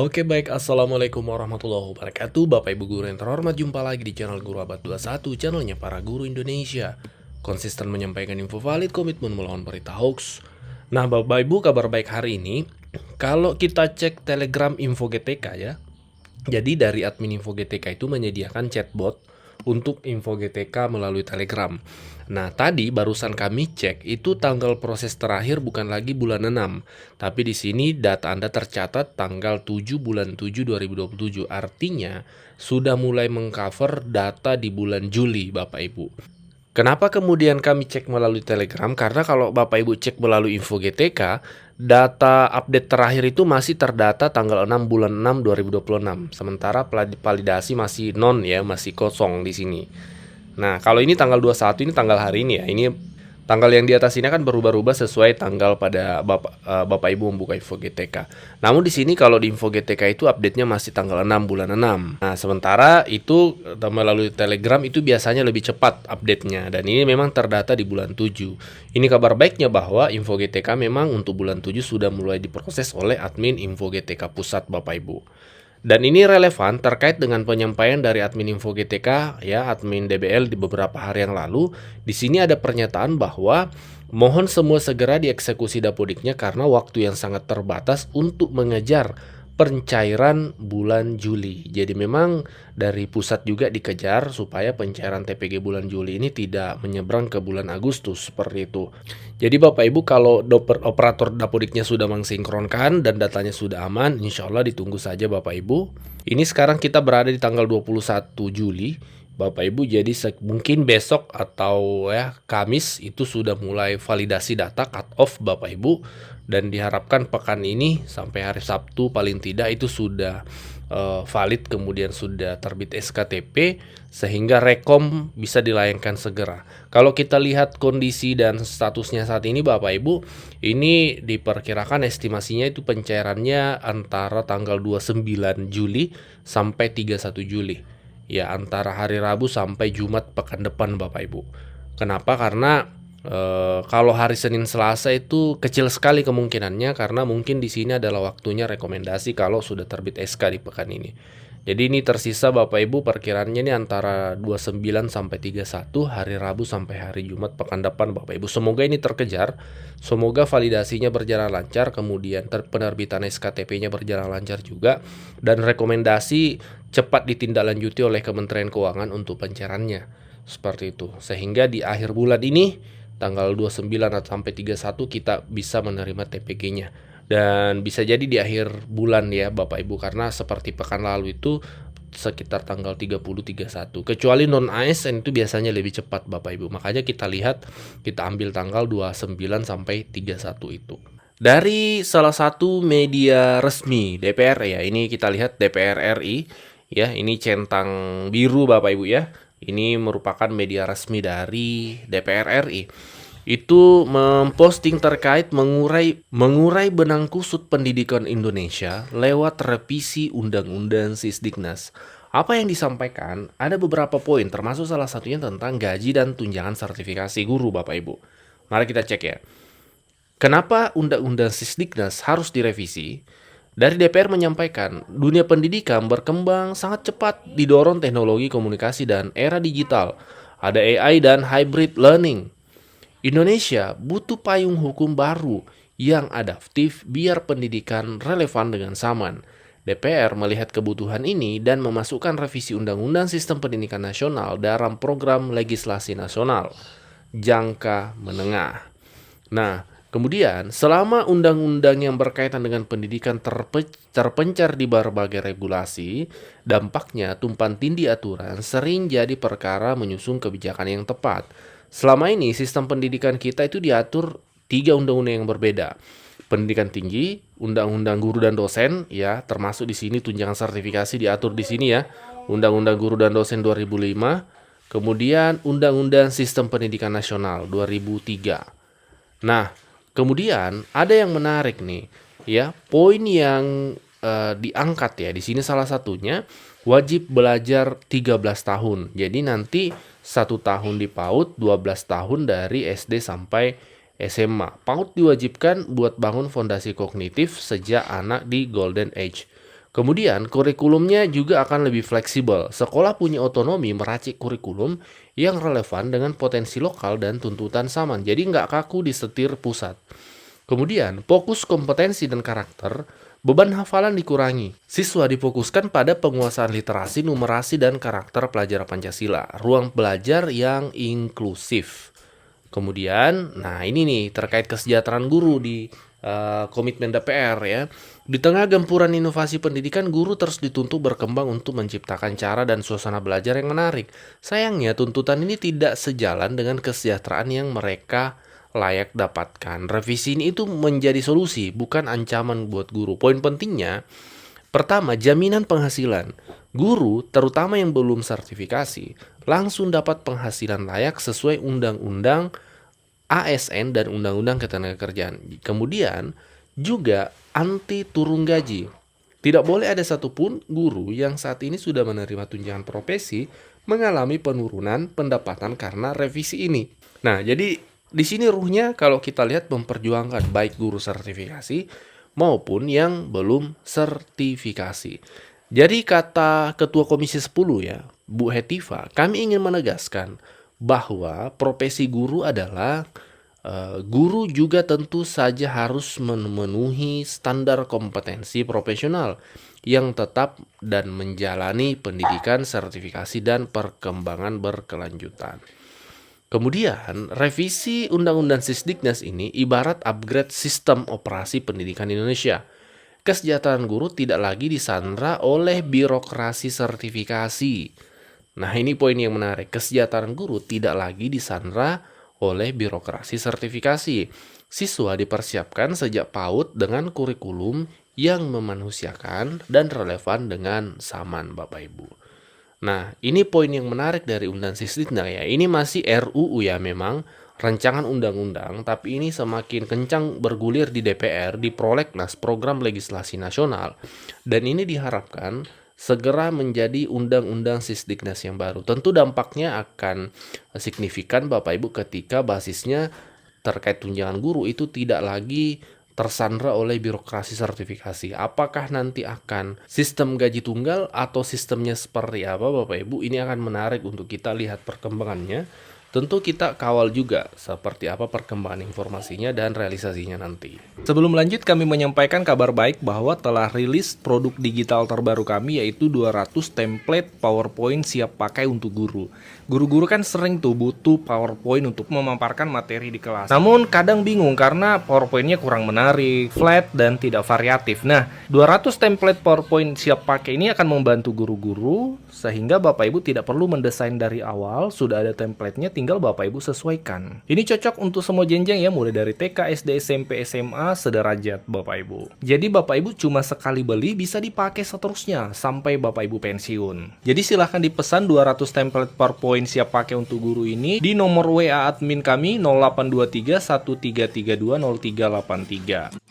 Oke baik, Assalamualaikum warahmatullahi wabarakatuh. Bapak Ibu guru yang terhormat, jumpa lagi di channel Guru Abad 21, channelnya para guru Indonesia. Konsisten menyampaikan info valid, komitmen melawan berita hoax. Nah Bapak Ibu, kabar baik hari ini, kalau kita cek Telegram Info GTK ya, jadi dari admin Info GTK itu menyediakan chatbot untuk Info GTK melalui Telegram. Nah, tadi barusan kami cek itu tanggal proses terakhir bukan lagi bulan 6, tapi di sini data Anda tercatat tanggal 7 bulan 7 2027. Artinya sudah mulai mengcover data di bulan Juli, Bapak Ibu. Kenapa kemudian kami cek melalui Telegram? Karena kalau Bapak Ibu cek melalui Info GTK, data update terakhir itu masih terdata tanggal 6 bulan 6 2026. Sementara validasi masih non ya, masih kosong di sini. Nah, kalau ini tanggal 21 ini tanggal hari ini ya. Ini tanggal yang di atas ini kan berubah-ubah sesuai tanggal pada Bapak Ibu membuka Info GTK. Namun di sini kalau di Info GTK itu update-nya masih tanggal 6 bulan 6. Nah, sementara itu melalui Telegram itu biasanya lebih cepat update-nya dan ini memang terdata di bulan 7. Ini kabar baiknya bahwa Info GTK memang untuk bulan 7 sudah mulai diproses oleh admin Info GTK Pusat, Bapak Ibu. Dan ini relevan terkait dengan penyampaian dari admin Info GTK ya, admin DBL di beberapa hari yang lalu. Di sini ada pernyataan bahwa mohon semua segera dieksekusi dapodiknya karena waktu yang sangat terbatas untuk mengejar pencairan bulan Juli. Jadi memang dari pusat juga dikejar supaya pencairan TPG bulan Juli ini tidak menyeberang ke bulan Agustus seperti itu. Jadi Bapak Ibu kalau operator dapodiknya sudah mensinkronkan dan datanya sudah aman, insya Allah ditunggu saja Bapak Ibu. Ini sekarang kita berada di tanggal 21 Juli. Bapak Ibu jadi mungkin besok atau ya Kamis itu sudah mulai validasi data cut off Bapak Ibu, dan diharapkan pekan ini sampai hari Sabtu paling tidak itu sudah valid, kemudian sudah terbit SKTP sehingga rekom bisa dilayangkan segera. Kalau kita lihat kondisi dan statusnya saat ini Bapak Ibu, ini diperkirakan estimasinya itu pencairannya antara tanggal 29 Juli sampai 31 Juli. Ya, antara hari Rabu sampai Jumat pekan depan Bapak Ibu. Kenapa? Karena kalau hari Senin Selasa itu kecil sekali kemungkinannya karena mungkin di sini adalah waktunya rekomendasi kalau sudah terbit SK di pekan ini. Jadi ini tersisa Bapak Ibu perkiraannya ini antara 29 sampai 31 hari Rabu sampai hari Jumat pekan depan Bapak Ibu. Semoga ini terkejar. Semoga validasinya berjalan lancar, kemudian penerbitan SKTP-nya berjalan lancar juga, dan rekomendasi cepat ditindaklanjuti oleh Kementerian Keuangan untuk pencairannya. Seperti itu. Sehingga di akhir bulan ini tanggal 29 sampai 31 kita bisa menerima TPG-nya. Dan bisa jadi di akhir bulan ya Bapak Ibu, karena seperti pekan lalu itu sekitar tanggal 30-31. Kecuali non ASN itu biasanya lebih cepat Bapak Ibu. Makanya kita lihat, kita ambil tanggal 29 sampai 31 itu. Dari salah satu media resmi DPR ya, ini kita lihat DPR RI ya, ini centang biru Bapak Ibu ya. Ini merupakan media resmi dari DPR RI. Itu memposting terkait mengurai benang kusut pendidikan Indonesia lewat revisi Undang-Undang Sisdiknas. Apa yang disampaikan? Ada beberapa poin, termasuk salah satunya tentang gaji dan tunjangan sertifikasi guru Bapak Ibu. Mari kita cek ya. Kenapa Undang-Undang Sisdiknas harus direvisi? Dari DPR menyampaikan, dunia pendidikan berkembang sangat cepat didorong teknologi komunikasi dan era digital. Ada AI dan hybrid learning. Indonesia butuh payung hukum baru yang adaptif biar pendidikan relevan dengan zaman. DPR melihat kebutuhan ini dan memasukkan revisi Undang-Undang Sistem Pendidikan Nasional dalam program legislasi nasional jangka menengah. Nah, kemudian selama undang-undang yang berkaitan dengan pendidikan terpencar di berbagai regulasi, dampaknya tumpang tindih aturan sering jadi perkara menyusun kebijakan yang tepat. Selama ini sistem pendidikan kita itu diatur 3 undang-undang yang berbeda. Pendidikan tinggi, Undang-Undang Guru dan Dosen, ya, termasuk di sini tunjangan sertifikasi diatur di sini ya. Undang-Undang Guru dan Dosen 2005, kemudian Undang-Undang Sistem Pendidikan Nasional 2003. Nah, kemudian ada yang menarik nih, ya, poin yang diangkat ya. Di sini salah satunya wajib belajar 13 tahun. Jadi nanti 1 tahun di PAUD, 12 tahun dari SD sampai SMA. PAUD diwajibkan buat bangun fondasi kognitif sejak anak di golden age. Kemudian, kurikulumnya juga akan lebih fleksibel. Sekolah punya otonomi meracik kurikulum yang relevan dengan potensi lokal dan tuntutan zaman. Jadi nggak kaku disetir pusat. Kemudian, fokus kompetensi dan karakter, beban hafalan dikurangi. Siswa difokuskan pada penguasaan literasi, numerasi, dan karakter pelajaran Pancasila. Ruang belajar yang inklusif. Kemudian, nah ini nih terkait kesejahteraan guru di komitmen DPR ya. Di tengah gempuran inovasi pendidikan, guru terus dituntut berkembang untuk menciptakan cara dan suasana belajar yang menarik. Sayangnya, tuntutan ini tidak sejalan dengan kesejahteraan yang mereka layak dapatkan. Revisi ini itu menjadi solusi, bukan ancaman buat guru. Poin pentingnya, pertama, jaminan penghasilan. Guru, terutama yang belum sertifikasi, langsung dapat penghasilan layak sesuai undang-undang ASN dan undang-undang ketenagakerjaan. Kemudian, juga anti turun gaji. Tidak boleh ada satupun guru yang saat ini sudah menerima tunjangan profesi mengalami penurunan pendapatan karena revisi ini. Nah, jadi di sini ruhnya kalau kita lihat memperjuangkan baik guru sertifikasi maupun yang belum sertifikasi. Jadi kata Ketua Komisi 10 ya, Bu Hetifa, kami ingin menegaskan bahwa profesi guru adalah guru juga tentu saja harus memenuhi standar kompetensi profesional yang tetap dan menjalani pendidikan, sertifikasi, dan perkembangan berkelanjutan. Kemudian, revisi Undang-Undang Sisdiknas ini ibarat upgrade sistem operasi pendidikan Indonesia. Kesejahteraan guru tidak lagi disandra oleh birokrasi sertifikasi. Nah, ini poin yang menarik. Kesejahteraan guru tidak lagi disandra oleh birokrasi sertifikasi. Siswa dipersiapkan sejak PAUD dengan kurikulum yang memanusiakan dan relevan dengan zaman, Bapak Ibu. Nah, ini poin yang menarik dari Undang Sisdiknas ya. Ini masih RUU ya memang, rancangan undang-undang, tapi ini semakin kencang bergulir di DPR, di Prolegnas, Program Legislasi Nasional. Dan ini diharapkan segera menjadi Undang-Undang Sisdiknas yang baru. Tentu dampaknya akan signifikan Bapak Ibu ketika basisnya terkait tunjangan guru itu tidak lagi tersandra oleh birokrasi sertifikasi. Apakah nanti akan sistem gaji tunggal atau sistemnya seperti apa Bapak Ibu? Ini akan menarik untuk kita lihat perkembangannya. Tentu kita kawal juga seperti apa perkembangan informasinya dan realisasinya nanti. Sebelum lanjut, kami menyampaikan kabar baik bahwa telah rilis produk digital terbaru kami, yaitu 200 template PowerPoint siap pakai untuk guru. Guru-guru kan sering tuh butuh PowerPoint untuk memaparkan materi di kelas. Namun kadang bingung karena PowerPoint-nya kurang menarik, flat, dan tidak variatif. Nah, 200 template PowerPoint siap pakai ini akan membantu guru-guru sehingga Bapak Ibu tidak perlu mendesain dari awal, sudah ada template-nya, tinggal Bapak Ibu sesuaikan. Ini cocok untuk semua jenjang ya, mulai dari TK, SD, SMP, SMA, sederajat Bapak Ibu. Jadi Bapak Ibu cuma sekali beli bisa dipakai seterusnya sampai Bapak Ibu pensiun. Jadi silahkan dipesan 200 template PowerPoint siap pakai untuk guru ini di nomor WA admin kami 0823 1332 0383.